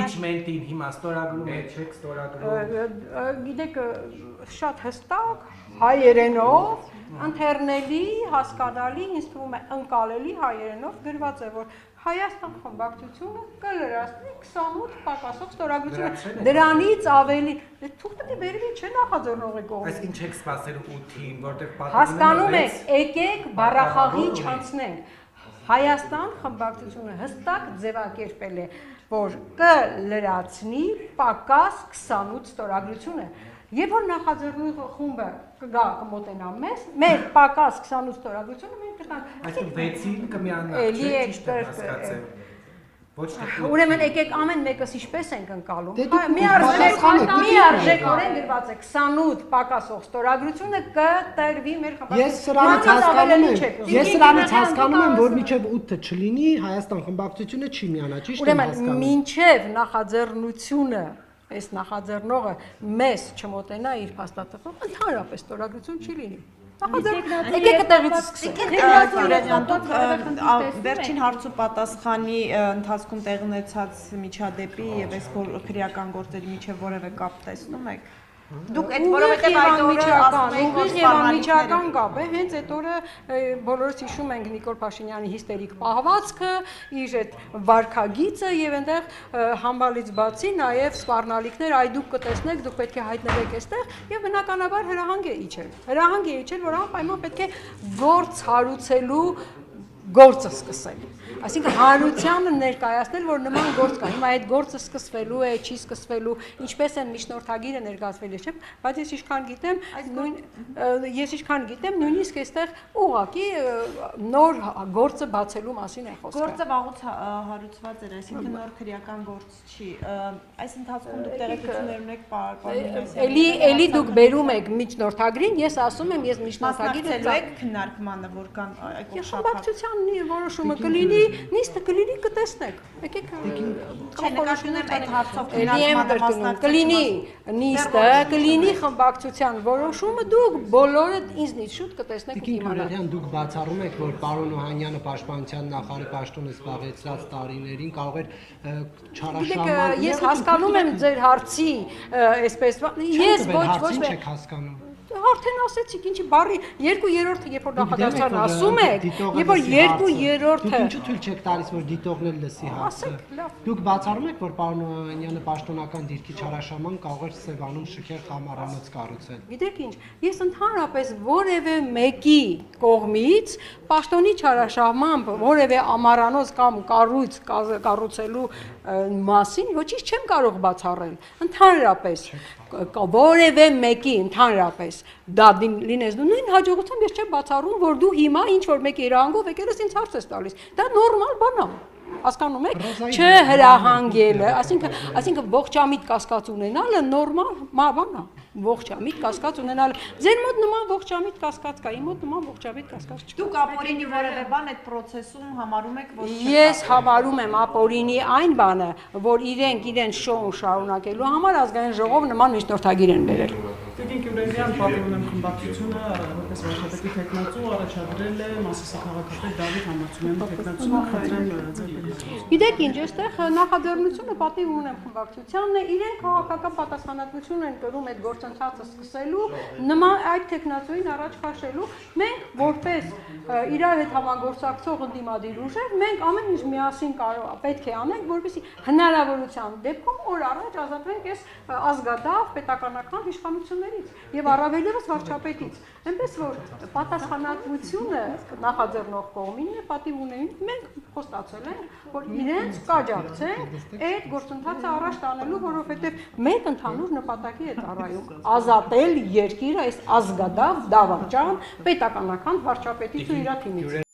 Impeachment-ին հիմա ստորագրում եք, ստորագրում։ Գիտեք, շատ հստակ հայերենով ընթերնելի, հասկանալի, ինձ թվում է ընկալելի հայերենով գրված է, որ Հայաստան խմբակցությունը կլրացնի 28 պակասող ստորագրությունը։ Դրանից ավելի թուղթի վերևի չէ նախաձեռնողի կողմից։ Այս ինչ եք սպասելու 8-ին, որտեղ պատմում հասկանում եք, եկեք բառախաղի չանցնենք։ Հայաստան խմբակցությունը հստակ ձևակերպել է, որ կլրացնի պակաս 28 ստորագրությունը։ Երբ որ նախաձեռնող խումբը կգա կմոտենա մեզ, մեր պակաս 28 ստորագրությունը մենք կտանք։ Այսինքն 6-ին կմիանա, չէ՞, ճիշտ է հասկացել։ Ոչ թե Ուրեմն եկեք ամեն մեկս ինչպես ենք ընկալում։ Մի արժեքորեն գրված է 28 պակասող ստորագրությունը կտրվի մեր խմբակցությունը։ Ես սրանից հասկանում եմ, որ մինչև 8-ը չլինի, Հայաստան խմբակցությունը չի միանա, ճիշտ եմ հասկանում։ Ուրեմն մինչև նախաձեռնությունը այս նախաձեռնողը մեզ չմոտենա իր փաստաթղթով, ընդհանրապես ստորագրություն չի լինի։ Եկեք այդտեղից սկսենք։ Վերջին հարց ու պատասխանի ընթացքում տեղ ունեցած միջադեպի եւ այս քրեական գործերի միջև որևէ կապ տեսնում եք։ Դուք այդ որովհետեւ այդ օրը ասում եք անմիջական կապ է, հենց այդ օրը բոլորս հիշում ենք Նիկոլ Փաշինյանի հիստերիկ պահվածքը, իր այդ վարքագիծը եւ այնտեղ համբալից բացի նաեւ սպառնալիքներ, այ դուք կտեսնեք, դուք պետք է հայտնվեք այստեղ եւ բնականաբար հրահանգ է իջել։ Հրահանգ է իջել, որ անպայման պետք է գործ հարուցելու գործը սկսել։ Այսինքն հանրությանը ներկայացնել, որ նման գործ կա։ Հիմա այդ գործը սկսվելու է, չի սկսվելու, ինչպես են միջնորդագիրը ներկայացվել է, չէ՞, բայց ես ինչքան գիտեմ, նույնիսկ այստեղ ուղղակի նոր գործը բացելու մասին է խոսքը։ Գործը վաղուց հարուցված էր, այսինքն նոր քրեական գործ չի։ Այս ընթացքում դուք տեղեկություններ ունեք պարոն Էլի դուք բերում եք միջնորդագրին, ես ասում եմ, ես միջնորդագիրը եք քննարկմանը, որքան այգու խմբակցության որոշումը կլինի, նիստը կլինի, կտեսնեք։ Եկեք նկատում այդ հարցով քննարկմանը կլինի նիստը, կլինի խմբակցության որոշումը, դուք բոլորը ինձնից շուտ կտեսնեք ու կիմանաք։ Դուք բացառում եք, որ պարոն Օհանյանը պաշտպանության նախարարի պաշտոնը զբաղեցրած տարիներին կարող էր չարաշահման։ Ես հասկանում եմ ձեր հարցի, այսպես, ես ոչ չեք հասկանում։ Արդեն ասեցիք, ինչի բարի 2/3-ը երբ որ նախադասության ասում եք, երբ որ 2/3-ը Դուք ինչու թույլ չեք տալիս, որ դիտողներ լսի հարցը։ Դուք բացառում եք, որ պարոն Օհանյանը պաշտոնական դիրքի չարաշահման կարող էր Սևանում շքեղ խամարանոց կառուցել։ Գիտեք ինչ, ես ընդհանրապես որևէ մեկի կողմից պաշտոնի չարաշահմամբ որևէ ամառանոց կամ կառույց կառուցելու մասին ոչինչ չեմ կարող բացառել։ Ընդհանրապես որևէ մեկի ընդհանրապես դա լինես դու նույն հաջողությամբ ես չեմ բացառում, որ դու հիմա ինչ որ մեկի իրավունքով եկել ես ինձ հարց ես տալիս։ Դա նորմալ բան է։ Հասկանում եք, չհրահանգելը, այսինքն ողջամիտ կասկած ունենալը նորմալ բան է։ Ողջամիտ կասկած ունենալը։ Ձեր մոտ նման ողջամիտ կասկած կա, իմ մոտ նման ողջամիտ կասկած չկա։ Դուք ապօրինի որևէ բան այդ process-ում համարում եք, որ Ես համարում եմ ապօրինի այն բանը, որ իրենց շոուն շարունակելու համար ազգային ժողով նման միջնորդագիր են բերել։ Տիկին Գյուրեզյան պատիվում եմ խմբակցությունը, որպես վարչապետի տեխնացու առաջադրել է Մասիսի քաղաքապետ Դավիթ Համարցումյանի տեխնացումը, խնդրեմ Գիտեք ինչ, այստեղ նախաձեռնությունը պատիվ ունեմ խմբակցությանն է, իրենք քաղաքական պատասխանատվություն են կրում այդ գործընթացը սկսելու, նման այդ տեխնացուին առաջ քաշելու, մենք որպես իրար հետ համագործակցող ընդդիմադիր ուժեր, մենք ամեն ինչ միասին պետք է անենք, որպեսզի հնարավորության դեպքում օր առաջ ազատվենք այս ազգադահ պետականական իշխանություններից եւ առավելևս վարչապետից։ Այնպես որ պատասխանատվությունը նախաձեռնող կողմինն է, պատիվ ունեն, մենք խոստացել ենք, որ իրենց կաջակցենք այդ գործընթացը առաջ տանելու, որովհետեւ մենք ընդհանուր նպատակի է ծառայում ազատել երկիրը այս ազգադահ դավաճան պետականական վարչապետից ու իր թիմից։